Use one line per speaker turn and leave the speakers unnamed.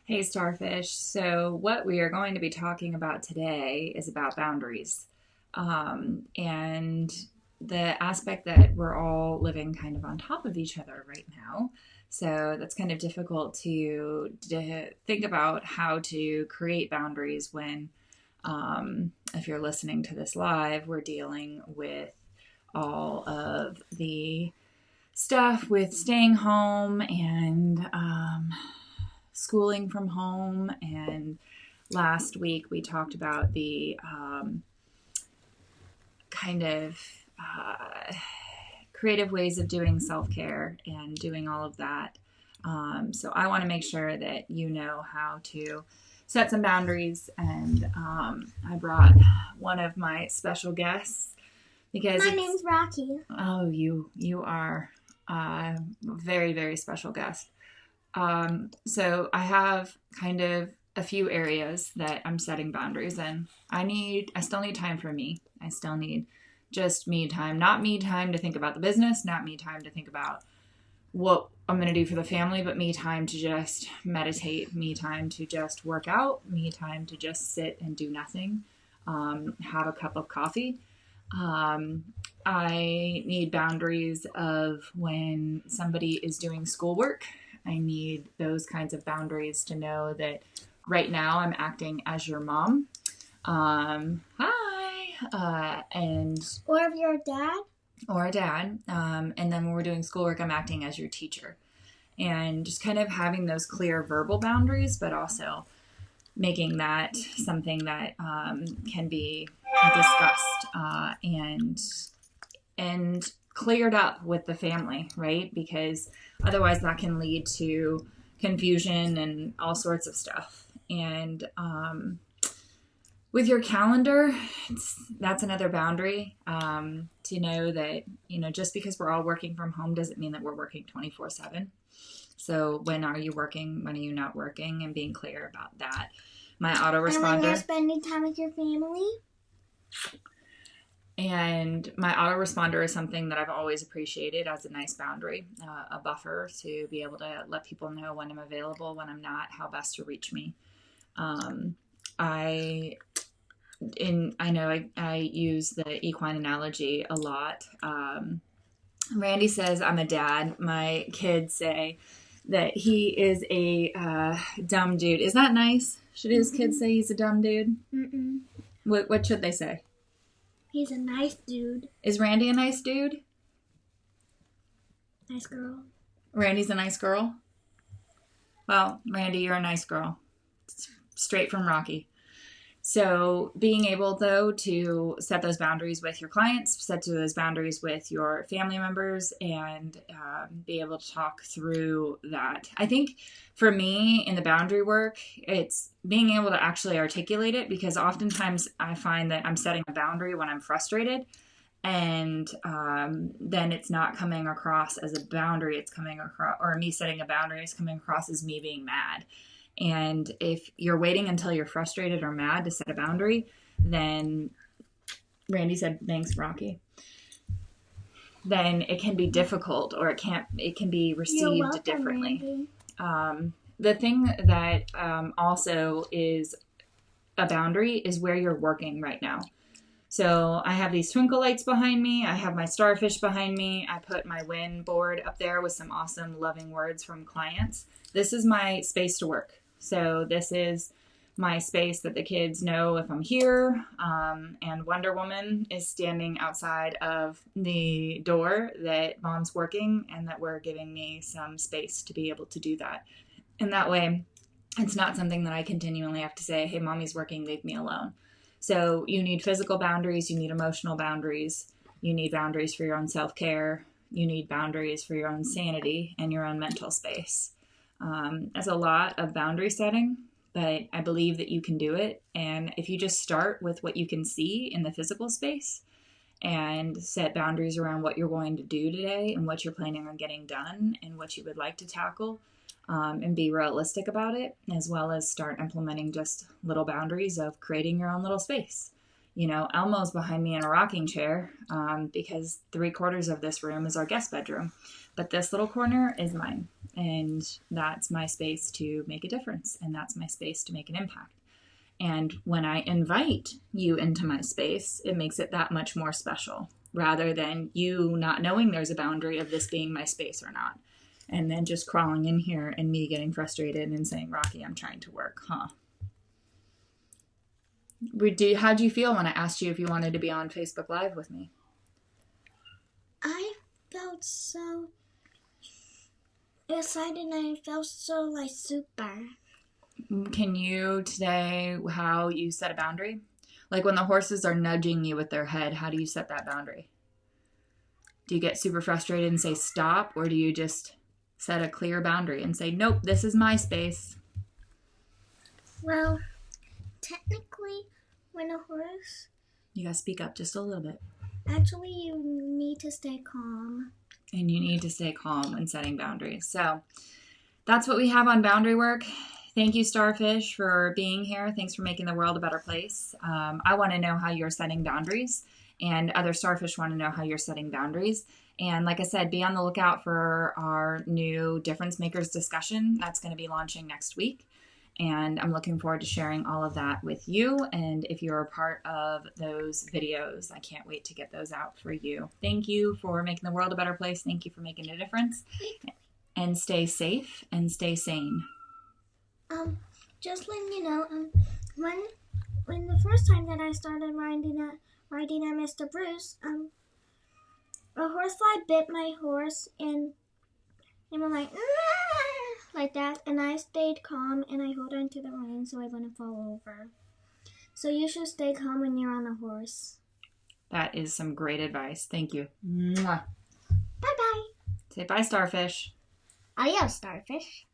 Hey, Starfish. So, what we are going to be talking about today is about boundaries and the aspect that we're all living kind of on top of each other right now. So, that's kind of difficult to think about how to create boundaries when, if you're listening to this live, we're dealing with all of the stuff with staying home and schooling from home. And last week we talked about the kind of creative ways of doing self care and doing all of that. So I want to make sure that you know how to set some boundaries. And I brought one of my special guests because
my name's Rocky.
Oh, you are a very, very special guest. So I have kind of a few areas that I'm setting boundaries in. I still need time for me. I still need just me time, not me time to think about the business, not me time to think about what I'm going to do for the family, but me time to just meditate, me time to just work out, me time to just sit and do nothing, have a cup of coffee. I need boundaries of when somebody is doing schoolwork. I need those kinds of boundaries to know that right now I'm acting as your mom. Hi. And
Or if you're a dad.
Or a dad. And then when we're doing schoolwork, I'm acting as your teacher. And just kind of having those clear verbal boundaries, but also making that something that can be discussed and cleared up with the family, right? Because otherwise that can lead to confusion and all sorts of stuff. And with your calendar, that's another boundary to know that, just because we're all working from home doesn't mean that we're working 24/7. So when are you working? When are you not working? And being clear about that. My autoresponder.
And when you're spending time with your family.
And my autoresponder is something that I've always appreciated as a nice boundary, a buffer to be able to let people know when I'm available, when I'm not, how best to reach me. I know I use the equine analogy a lot. Randy says I'm a dad. My kids say that he is a dumb dude. Is that nice? Should his kids say he's a dumb dude?
Mm-mm.
What should they say?
He's a nice dude.
Is Randy a nice dude?
Nice girl.
Randy's a nice girl? Well, Randy, you're a nice girl. Straight from Rocky. So being able, though, to set those boundaries with your clients, set those boundaries with your family members, and be able to talk through that. I think for me in the boundary work, it's being able to actually articulate it, because oftentimes I find that I'm setting a boundary when I'm frustrated, and then it's not coming across as a boundary. It's coming across, or me setting a boundary is coming across as me being mad. And if you're waiting until you're frustrated or mad to set a boundary, then Randy said, thanks, Rocky. Then it can be difficult, or it can be received differently. The thing that also is a boundary is where you're working right now. So I have these twinkle lights behind me. I have my starfish behind me. I put my win board up there with some awesome loving words from clients. This is my space to work. So this is my space that the kids know if I'm here. And Wonder Woman is standing outside of the door that Mom's working, and that we're giving me some space to be able to do that. And that way, it's not something that I continually have to say, hey, Mommy's working, leave me alone. So you need physical boundaries, you need emotional boundaries, you need boundaries for your own self-care, you need boundaries for your own sanity and your own mental space. That's a lot of boundary setting, but I believe that you can do it. And if you just start with what you can see in the physical space and set boundaries around what you're going to do today and what you're planning on getting done and what you would like to tackle, and be realistic about it, as well as start implementing just little boundaries of creating your own little space. Elmo's behind me in a rocking chair because 3/4 of this room is our guest bedroom. But this little corner is mine. And that's my space to make a difference. And that's my space to make an impact. And when I invite you into my space, it makes it that much more special rather than you not knowing there's a boundary of this being my space or not. And then just crawling in here and me getting frustrated and saying, Rocky, I'm trying to work, huh? How'd you feel when I asked you if you wanted to be on Facebook Live with me?
I felt so excited and I felt so super.
Can you today how you set a boundary? Like when the horses are nudging you with their head, how do you set that boundary? Do you get super frustrated and say stop, or do you just set a clear boundary and say, nope, this is my space?
Well, technically, when a horse...
You gotta speak up just a little bit.
Actually, you need to stay calm.
And you need to stay calm when setting boundaries. So that's what we have on boundary work. Thank you, Starfish, for being here. Thanks for making the world a better place. I want to know how you're setting boundaries, and other starfish want to know how you're setting boundaries. And like I said, be on the lookout for our new Difference Makers discussion. That's going to be launching next week. And I'm looking forward to sharing all of that with you. And if you're a part of those videos, I can't wait to get those out for you. Thank you for making the world a better place. Thank you for making a difference. And stay safe and stay sane.
Just letting you know, when the first time that I started riding at Mr. Bruce, a horsefly bit my horse and went like that, and I stayed calm and I held on to the rein so I wouldn't fall over. So you should stay calm when you're on a horse.
That is some great advice. Thank you. Mwah.
Bye-bye.
Say bye, Starfish.
Adios, Starfish.